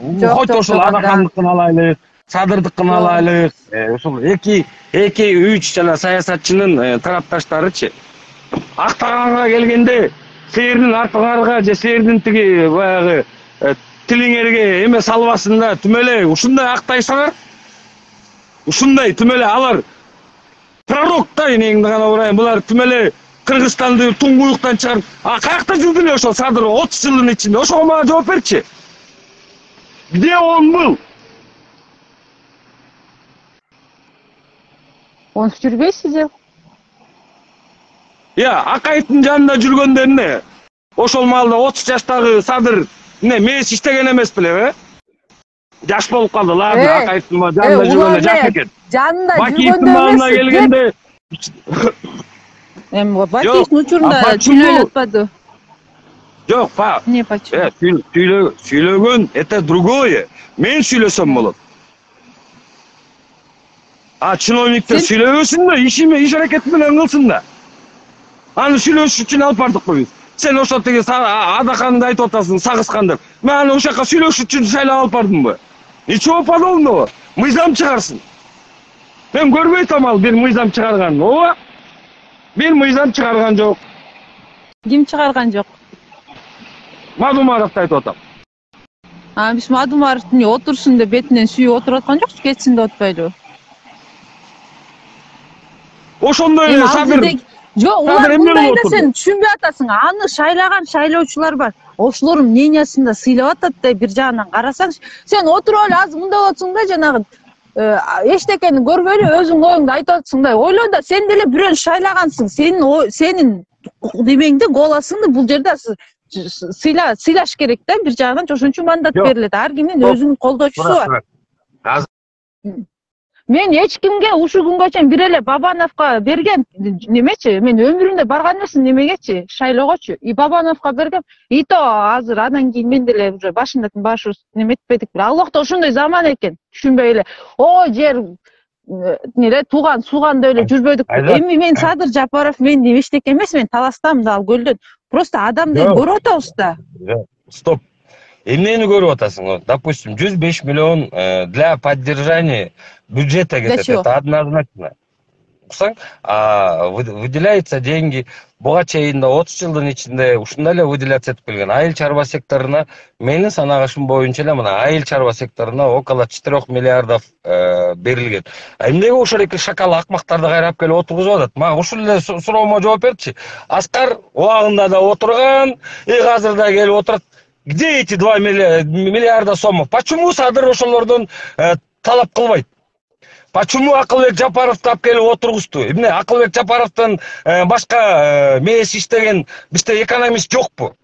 Хоть ошол Адакандыкын алайлык, Садырдыкын алайлык. Ошол 2-3 жана саясатчынын тарапташтарычы. Актаганга келгенде сээрдин артыңарга же сээрдин тиги баягы тилиңерге эме салбасында түм эле ушундай актайсаңар, ушундай түм эле алар пророк да энеңди гана урайын, булар түм эле Кыргызстанды туңгуюктан чыгарып, каякта жүрдү эле ошол Садыр 30 жылдын ичинде? Ошого мага жооп берчи. Где он был? Он жүрбейсиз? Акаевдин жанында жүргөндө эмне? Ошол маалда 30 жаштагы Садыр мээс иштеген эмес белеби? Жаш болуп калды, ладно, Акаевдин жанында жүргөндө жаш экен. Жанында жүргөндө эмес келгенде Бакиевдин учурунда сүйлөп атпады. Жок, па. Не почему? Сүйлөгөн это другое. Мен сүйлөсөм болот. Чиновниктер сүйлөбөсүн да, иш аракети менен кылсын да. Аны сүйлөш үчүн алып бардыкпы биз? Сен ошо тиги Адаканды айтып атасың, сагышкан деп. Мен аны ошол жака сүйлөш үчүн шайлап алып бардымбы? Ничего подобного. Мыйзам чыгарсын. Мен көрбөй атам ал бир мыйзам чыгарганын. Ооба. Бир мыйзам чыгарган жок. Ким чыгарган жок? Мадумаров айтып атам. Биз Мадумаровдун отурсун деп бетинен сүйүп отуруп аткан жокчу, кетсин деп атпайлыбы? Ошондой эле Садыр. Жок, улар мындай эле сен түшүнбөй атасың. Аны шайлаган шайлоочулар бар. Ошолордун мнениясында сыйлап атат да, бир жагынан карасаң, сен отуруп эле азыр мындай болсоң да, жанагы эчтекени көрбөй эле өзүң оюңду айтып атсың да. Ойло да, сен деле бирөөнү шайлагансың. Сенин демеңди, голосуңду бул жерде сыйлаш керек да, бир жагынан ошон үчүн мандат берилет. Ар кимдин өзүнүн колдоочусу бар. Мен эч кимге ушул күнгө чейин бир эле Бабановго берген немечи, мен өмүрүмдө барган эмесмин немегечи, шайлоогочу. И Бабановго бергем. И то азыр андан кийин мен деле уже башында башы неметпедик. Ал убакта ошондой заман экен. Түшүнбөй эле. Жер тууган, сууганда эле жүрбөдүк. Эми мен Садыр Жапаров мен эчтеке эмес, мен Таластамын да, ал көлдөн. Просто адамды көрүп атабыз да. Стоп. Эмнени көрүп атасың? Допустим, 105 миллион для поддержания бюджета кетет. Это однозначно. Выделяются деньги. Буга чейин да 30 жылдын ичинде ушундай эле выделяться этип келген. Айыл чарба секторуна, менин санагышым боюнча эле мына айыл чарба секторуна около 4 миллиардов берилген. Эмнеге ошол эки шакал акмактарды кайрап келип отургузуп атат? Мага ушул эле суроомо жооп берчи. Аскар убагында да отурган, азыр да келип отурат. Где эти 2 миллиарда сомов? Почему Садыр ошолордон талап кылбайт? Почему Акылбек Жапаровду алып келип отургузду? Эмне Акылбек Жапаровдон башка мээс иштеген бизде экономист жокпу?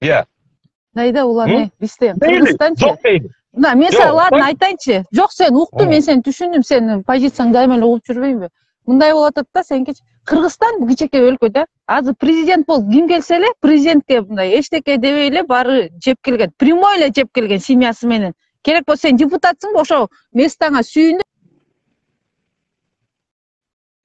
Кайда улар не? Бизде Кыргызстанчы. Жок дейби. Мен сага ладно айтайынчы. Жок, сен уктум, мен сени түшүндүм, сенин позицияң дайыма эле угуп жүрбөймүнбү? Мындай болуп атат да, сен кеч. Кыргызстан кичике өлкө да. Азыр президент болуп ким келсе эле, президентке мындай эчтеке дебей эле баары жеп келген. Прямой эле жеп келген семьясы менен. Керек болсо сен депутатсың, ошо местаңа сүйүндү.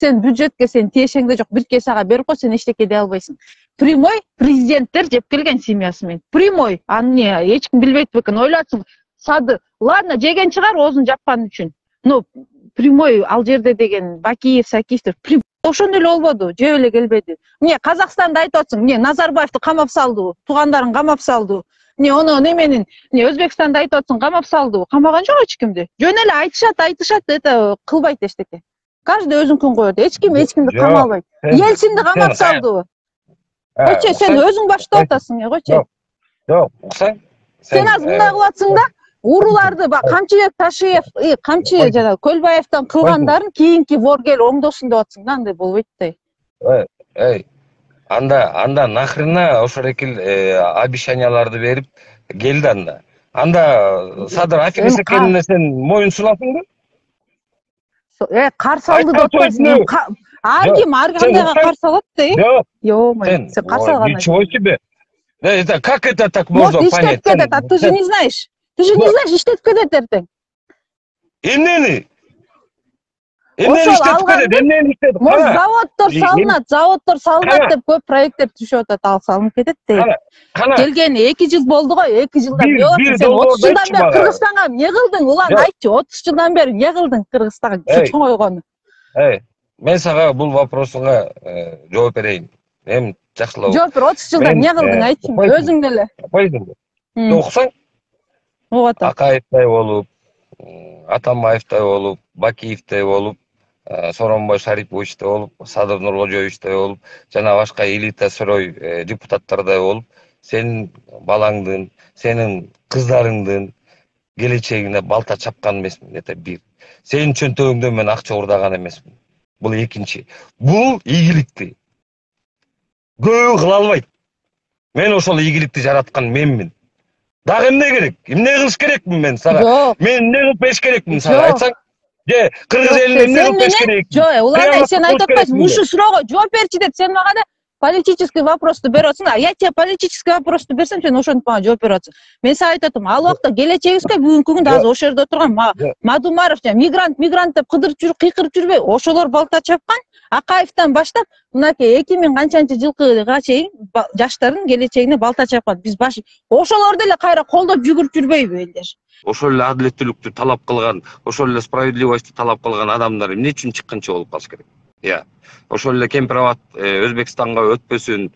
Сен бюджетке сен тиешеңде жок, бир кесага берип кой, сен эчтеке дей албайсың. Прямой президенттер жеп келген семьясы менен. Прямой. Аны эч ким билбейт бекен, ойлотсуң. Сады, ладно, жеген чыгар оозун жапкан үчүн. Но прямой ал жерде деген Бакиев, Сакиевтер ошондой эле болбоду, жеп эле келбеди. Эмне Казакстанда айтып атсың, эмне Назарбаевди камап салды, туугандарын камап салды. Эмне ону неменин, эмне Өзбекстанда айтып атсың, камап салды. Камаган жок эч кимди. Жөн эле айтышат, это кылбайт эчтеке. Каждый өзүн күн коет. Эч кимди камалбайт. Елсинди камап салды. Койчу, сен өзүң баштап атасың, койчу. Жок, уксаң. Сен азыр мындай кылатсың да, урууларды Камчыбек Ташиев, Камчы жана Көлбаевден кылгандарын кийинки вор кел оңдосун деп атсың да, андай болбойт да. Анда нахрена ошол экил обещанияларды берип келди анда. Анда Садыр аферист экенине сен моюн сунасыңбы? Каршы алды деп атпайсың. Ар ким ар кандайга каршы алат да? Жок, сен каршы алган. Ничего себе. Это как это так можно понять? Ты же не знаешь. Ты же не знаешь, иштетип кетет эртең. Эмнени? Эмнени ошол иштетип берет, алганды эмнени иштетип? может Кана, заводдор салынат кана, деп көп проекттер түшүп атат, ал салынып кетет дейт. кана, кана. Келгени 2 жыл болду го, 2 жылда эмне Bir болуп? Сен 30 долбоорду жылдан айтчы бери мага. Кыргызстанга эмне кылдың? Улан Жок, айтчы, 30 жылдан бери эмне кылдың Кыргызстанга чоңойгону? мен сага бул вопросуңа жооп берейин. Эми жакшылап ук. Жооп бер, 30 жылда Мен эмне кылдың айтчы, өзүң эле. койдум. М, Окусаң, угуп атам. Акаевтай болуп, Атамбаевтай болуп, Бакиевтай болуп, Сооронбай Шариповичтай болуп, Садыр Нуркожоевичтай болуп, жана башка элита сырой депутаттардай болуп, сенин балаңдын, сенин кыздарыңдын келечегине балта чапкан эмесмин. Это бир. Сенин чөнтөгүңдөн мен акча урдаган эмесмин. Бул экинчи. Бул ийгиликти көбү кыла албайт. Мен ошол ийгиликти жараткан менмин. Дагы эмне керек? Эмне кылыш керекмин мен сага? Жок. Мен эмне кылып бериш керекмин сага? Жок. Айтсаң, же кыргыз элине эмне кылып бериш керек? Жок, улан сен айтып атпайсың, ушул суроого жооп берчи деп, сен мага да политический вопросту берип атсың. А я тебе политический вопросту берсем, сен ошентип мага жооп берип атсың. Мен сага айтып атам, ал убакта келечегибизге бүгүнкү күндө азыр ошол жерде отурган Мадумаров жана мигрант деп кыйкырып жүрбөй, ошолор балта чапкан. Акаевден баштап мынакей 2000 канчанчы жылкыга чейин жаштардын келечегине балта чапкан. Биз ошолорду эле кайра колдоп жүгүрүп жүрбөйбү элдер? Ошол эле адилеттүүлүктү талап кылган, ошол эле справедливость талап кылган адамдар эмне үчүн чыккынчы болуп калыш керек? Ошол эле кемпирабад Өзбекстанга өтпөсүн.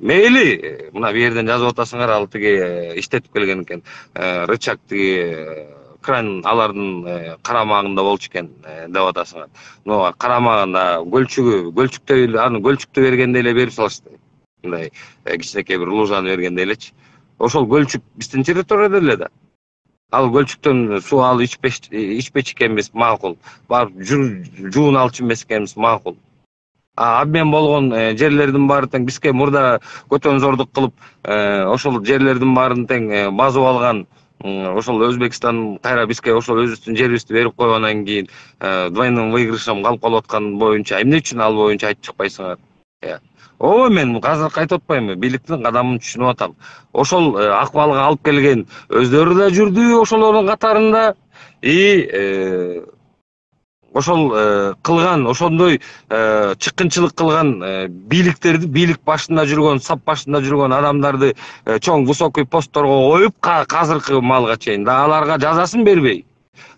Мейли, мына бу жерден жазып атасыңар, ал тиги иштетип келген экен. Рычаг тиги кран алардын карамагында болчу экен деп атасыңар. Но карамагында гөлчүктөй аны гөлчүктү бергенде эле берип салышты. Мындай кичинекей бир лужаны бергенде элечи. Ошол гөлчүк биздин территорияда эле да. Ал гөлчүктөн суу алып ичпечи экенбиз макул. Барып жуун алчу эмес экенбиз макул. Обмен болгон жерлердин баары тең бизге мурда көтөнзордук кылып, ошол жерлердин баарын тең базып алган, ошол Өзбекстан кайра бизге ошол өзүбүздүн жерибизди берип койгондон кийин двойным выигрышым калып калып аткан боюнча эмне үчүн ал боюнча айтып чыкпайсыңар? Ооба, мен азыр кайтып атпайбы, бийликтин кадамын түшүнүп атам. Ошол акыбалга алып келген өздөрү да жүрдү ошолордун катарында. Ошол кылган, ошондой чыккынчылык кылган бийлик башында жүргөн, сап башында жүргөн адамдарды чоң высокий постторго коюп, азыркы малга чейин да аларга жазасын бербей,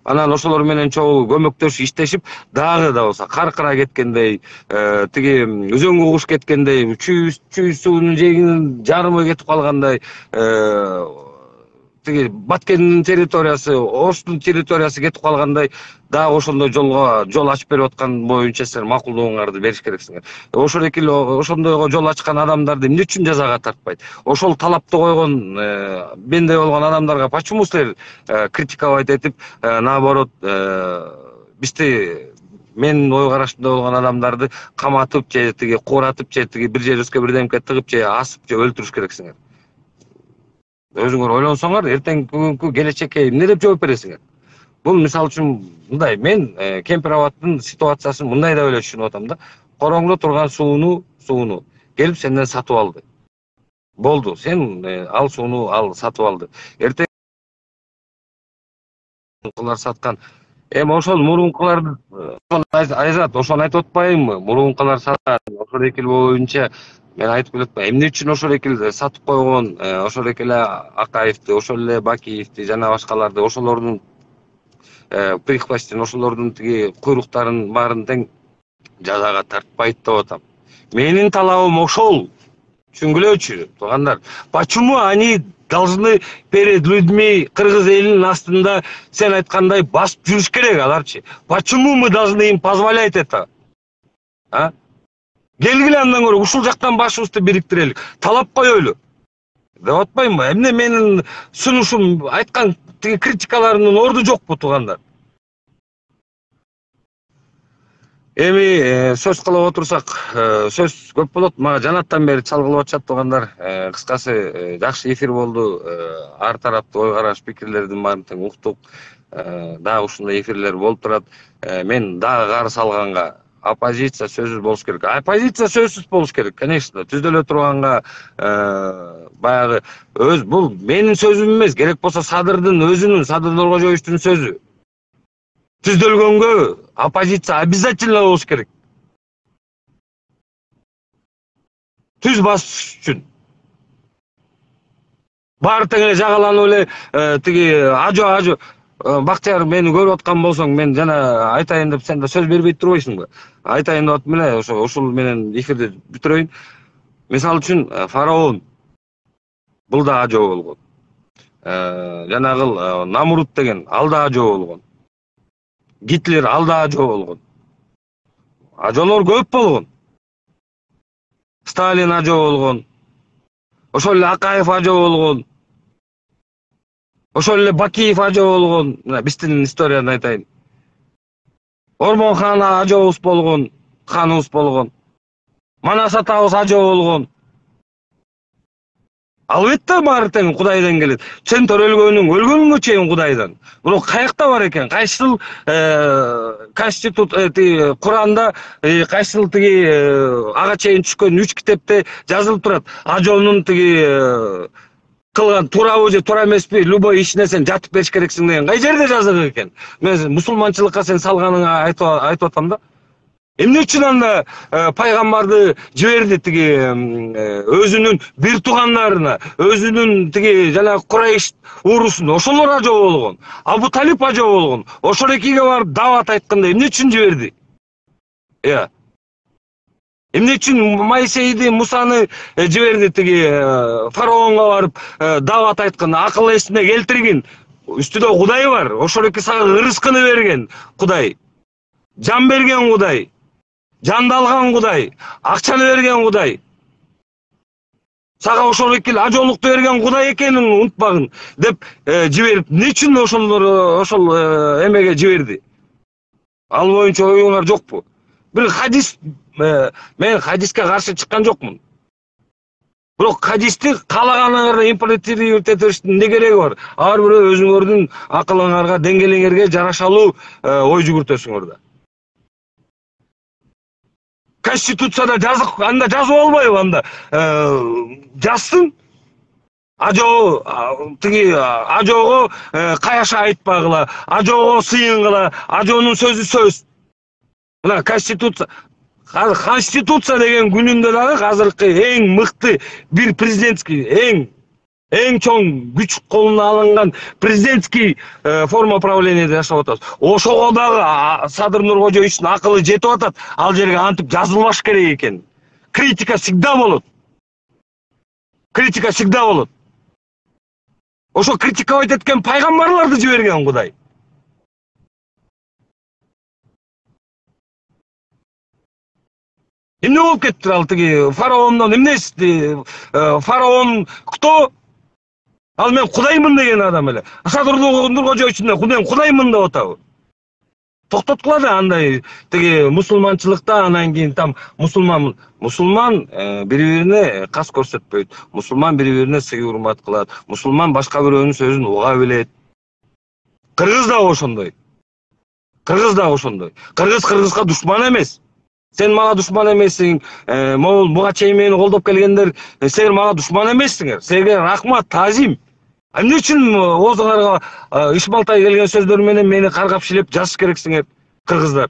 анан ошолор менен чогуу көмөктөшүп иштешип, дагы да болсо каркыра кеткендей, тиги өзөнгө куш кеткендей, чүй суунун жээгинин жарымы кетип калгандай, тиги Баткендин территориясы, Оштун территориясы кетип калгандай, дагы ошондой жол ачып берип аткан боюнча силер макулдугуңарды бериш керексиңер. Ошондойго жол ачкан адамдарды эмне үчүн жазага тартпайт? Ошол талапты койгон мендей болгон адамдарга почему силер критиковать этип, наоборот, бизди менин ой карашымда болгон адамдарды каматып же тиги кууратып же тиги бир жерибизге бирдемке тыгып же асып же өлтүрүш керексиңер? Өзүңөр ойлонсоңор, эртең бүгүнкү келечекке эмне деп жооп бересиңер? Бул мисалы үчүн мындай, мен Кемпирабадтын ситуациясын мындай да эле түшүнүп атам да. Короңдо турган сууну келип сенден сатып алды. Болду, сен ал сууну сатып алды. Эртең мурункулар саткан. Эми ошол мурункуларды Айзат, ошону айтып атпаймынбы? Мурункулар саткан, ошол экил боюнча мен айтып келатпаймынбы? Эмне үчүн ошол экил сатып койгон, ошол экил Акаевди, ошол эле Бакиевди жана башкаларды, ошолордун прихвостин, ошолордун тиги куйруктарын баарын тең жазага тартпайт деп атам. Менин талабым ошол. Түшүнгүлөчү, туугандар. Почему они должны перед людьми кыргыз элинин астында сен айткандай басып жүрүш керек аларчы? Почему мы должны им позволять это? Келгиле андан көрө ушул жактан башыбызды бириктирели, талап коелу. Деп атпаймынбы? Эмне менин сунушум, айткан тиги критикаларымдын орду жокпу, туугандар? Эми сөз кылып отурсак, сөз көп болот. Мага жанаттан бери чалгылып атышат, туугандар. Кыскасы, жакшы эфир болду. Ар тараптуу ой караш, пикирлердин баарын тең уктук. Дагы ушундай эфирлер болуп турат. Мен дагы каршы алганга оппозиция сөзсүз болуш керек. Оппозиция сөзсүз болуш керек, конечно. Түздөлө турганга баягы бул менин сөзүм эмес, керек болсо Садырдын өзүнүн, Садыр Нуркожоевичтин сөзү. түзөлгөнгө оппозиция обязательно болуш керек. Түз басыш үчүн. Баары тең эле жагаланып эле тиги ажо Бактияр мени көрүп аткан болсоң, мен жана айтайын деп сен да сөз бербей турбайсыңбы? Айтайын деп атам эле, ошол менен эфирди бүтүрөйүн. Мисалы үчүн фараон бул да ажо болгон. Жанагыл Намруд деген ал да ажо болгон. Гитлер ал да ажо болгон. Ажолор көп болгон. Сталин ажо болгон. Ошол эле Акаев ажо болгон. Ошол эле Бакиев ажо болгон. Мына биздин историяны айтайын. Ормон-хан ажообуз болгон, ханыбыз болгон. Манас атабыз ажо болгон. Албетте баары тең Кудайдан келет. Сен өлгөнгө чейин Кудайдан. Бирок каякта бар экен? Кайсы жыл конститут Куранда кайсы жыл тиги ага чейин түшкөн 3 китепте жазылып турат. Ажонун тиги кылган туурабы же туура эмеспи, любой ишине сен жатып бериш керексиң деген кай жерде жазылган экен? Мен мусулманчылыкка сен салганыңа айтып атам да. Эмне үчүн анда пайгамбарды жиберди тиги өзүнүн бир туугандарына, өзүнүн тиги жанагы Курайш уурусуна, ошолор ажо болгон. Абу Талип ажо болгон. Ошол экиге барып даават айтканда эмне үчүн жиберди? Эмне үчүн Моисейди, Мусаны жиберди тиги фараонго барып даават айтканда, акыл эсине келтиргин. Үстүдө Кудай бар. Ошол эки сага ырыскыны берген Кудай. Жан берген Кудай. Жанды алган Кудай, акчаны берген Кудай. Сага ошол эки ажолукту берген Кудай экенин унутпагын деп жиберип, эмне үчүн ошол эмеге жиберди? Ал боюнча оюңар жокпу? Бир хадис, мен хадиске каршы чыккан жокмун. Бирок хадисти каалаганыңарды импортировать эте бериштин эмне кереги бар? Ар бирөө өзүңөрдүн акылыңарга, деңгээлиңерге жарашалуу ой жүгүртөсүңөр да. Конституцияда жазык, анда жазып албайбы анда? Жазсын. Ажого каяша айтпагыла, ажого сыйынгыла, ажонун сөзү сөз. Мына Конституция деген күнүндө дагы азыркы эң мыкты бир президентский, эң чоң күч колуна алынган президентский форма правлениеде жашап атабыз. Ошого дагы Садыр Нуркожоевичтин акылы жетип атат. Ал жерге антип жазылбаш керек экен. Критика всегда болот. Критика всегда болот. Ошо критиковать эткен пайгамбарларды жиберген Кудай. Эмне болуп кетти ал тиги фараондон эмне эсти? Фараон кто? Ал мен Кудаймын деген адам эле. Садыр Нуркожоевичтин мен Кудаймын деп атабы. Токтоткула да андай тиги мусулманчылыкта анан кийин там мусулман бири-бирине кас көрсөтпөйт. Мусулман бири-бирине сый урмат кылат. Мусулман башка бирөөнүн сөзүн уга билет. Кыргыз да ошондой. Кыргыз кыргызга душман эмес. Сен мага душман эмессиң. Могул буга чейин мени колдоп келгендер, силер мага душман эмессиңер. Силерге рахмат, таазим. Эмне үчүн оозуңарга ишмалтай келген сөздөр менен мени каргап шилеп жазыш керексиңер, кыргыздар?